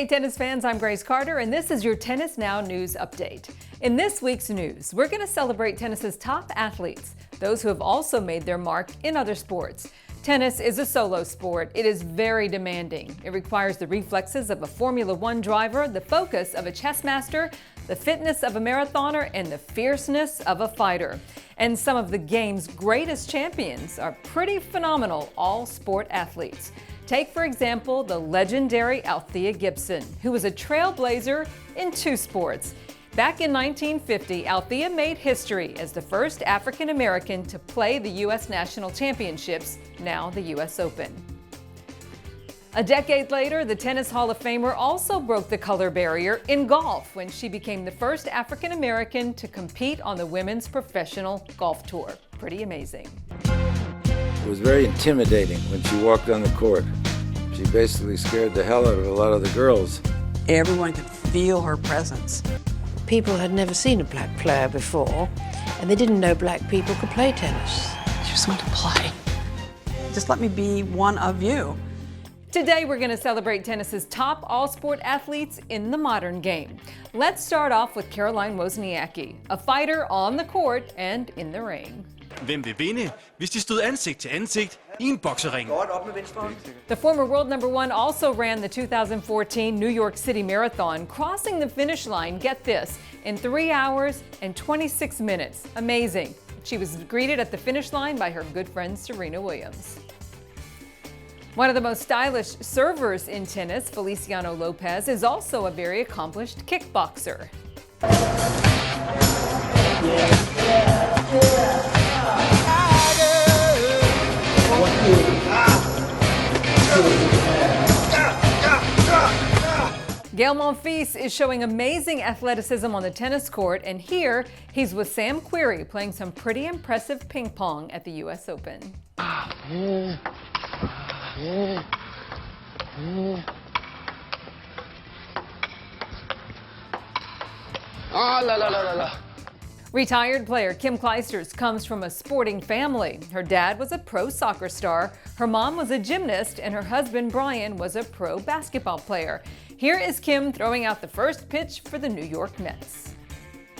Hey tennis fans, I'm Grace Carter and this is your Tennis Now news update. In this week's news, we're going to celebrate tennis's top athletes, those who have also made their mark in other sports. Tennis is a solo sport. It is very demanding. It requires the reflexes of a Formula One driver, the focus of a chess master, the fitness of a marathoner, and the fierceness of a fighter. And some of the game's greatest champions are pretty phenomenal all-sport athletes. Take, for example, the legendary Althea Gibson, who was a trailblazer in two sports. Back in 1950, Althea made history as the first African American to play the U.S. National Championships, now the U.S. Open. A decade later, the Tennis Hall of Famer also broke the color barrier in golf when she became the first African American to compete on the Women's Professional Golf Tour. Pretty amazing. It was very intimidating when she walked on the court. She basically scared the hell out of a lot of the girls. Everyone could feel her presence. People had never seen a black player before, and they didn't know black people could play tennis. I just want to play. Just let me be one of you. Today, we're going to celebrate tennis's top all-sport athletes in the modern game. Let's start off with Caroline Wozniacki, a fighter on the court and in the ring. Hvem vil vinde, hvis de stod ansigt til ansigt i en boksering? The former world number one also ran the 2014 New York City Marathon, crossing the finish line, get this, in 3 hours and 26 minutes. Amazing. She was greeted at the finish line by her good friend Serena Williams. One of the most stylish servers in tennis, Feliciano Lopez, is also a very accomplished kickboxer. Gael Monfils is showing amazing athleticism on the tennis court, and here he's with Sam Querrey playing some pretty impressive ping pong at the U.S. Open. Retired player Kim Clijsters comes from a sporting family. Her dad was a pro soccer star, her mom was a gymnast, and her husband Brian was a pro basketball player. Here is Kim throwing out the first pitch for the New York Mets.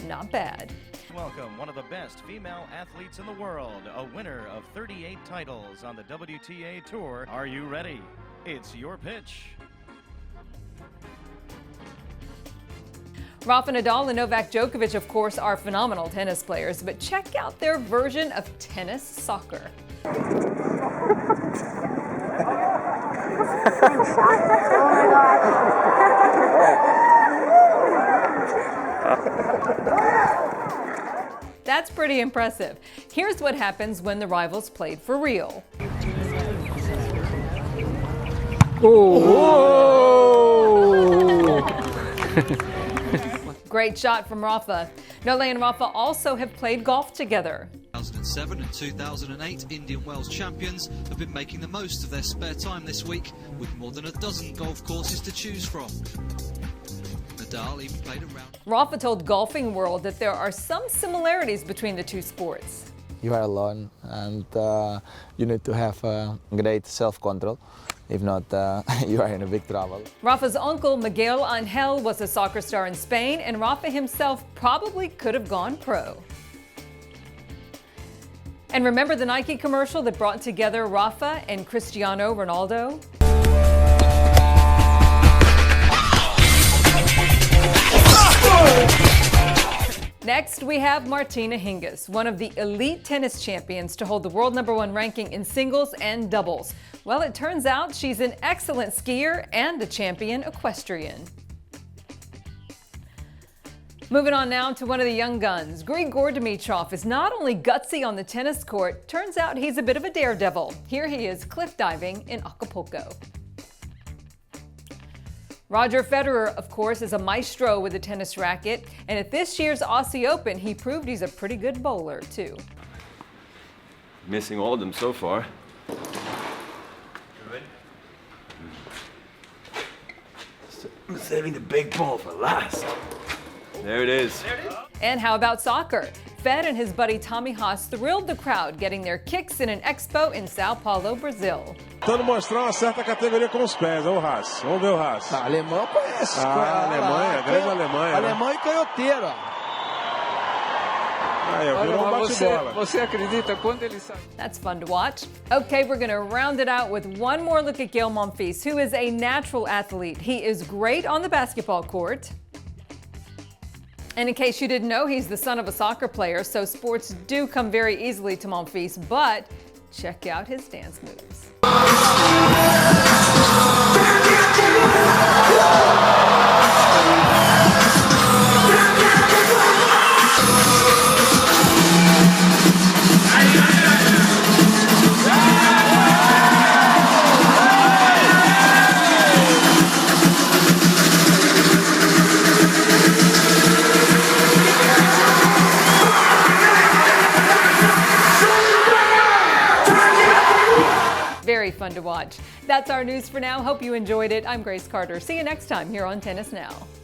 Not bad. Welcome one of the best female athletes in the world, a winner of 38 titles on the WTA Tour. Are you ready? It's your pitch. Rafa Nadal and Novak Djokovic, of course, are phenomenal tennis players, but check out their version of tennis soccer. That's pretty impressive. Here's what happens when the rivals played for real. Great shot from Rafa. Nole and Rafa also have played golf together. 2007 and 2008 Indian Wells champions have been making the most of their spare time this week with more than a dozen golf courses to choose from. Nadal even played a round. Rafa told Golfing World that there are some similarities between the two sports. You are alone and you need to have great self-control. If not, you are in a big trouble. Rafa's uncle, Miguel Angel, was a soccer star in Spain, and Rafa himself probably could have gone pro. And remember the Nike commercial that brought together Rafa and Cristiano Ronaldo? Next, we have Martina Hingis, one of the elite tennis champions to hold the world number one ranking in singles and doubles. Well, it turns out she's an excellent skier and a champion equestrian. Moving on now to one of the young guns. Grigor Dimitrov is not only gutsy on the tennis court, turns out he's a bit of a daredevil. Here he is cliff diving in Acapulco. Roger Federer, of course, is a maestro with a tennis racket, and at this year's Aussie Open, he proved he's a pretty good bowler, too. Missing all of them so far. I'm saving the big ball for last. There it is. And how about soccer? Fed and his buddy Tommy Haas thrilled the crowd, getting their kicks in an expo in Sao Paulo, Brazil. Tentando mostrar uma certa categoria com os pés, ó, o Haas. Vamos ver o Haas. A alemão conhece. A Alemanha, a grande Alemanha. Alemão e canhoteiro. Você acredita quando ele sai? That's fun to watch. Okay, we're going to round it out with one more look at Gael Monfils, who is a natural athlete. He is great on the basketball court. And in case you didn't know, he's the son of a soccer player, so sports do come very easily to Monfils, but check out his dance moves. Very fun to watch. That's our news for now. Hope you enjoyed it. I'm Grace Carter. See you next time here on Tennis Now.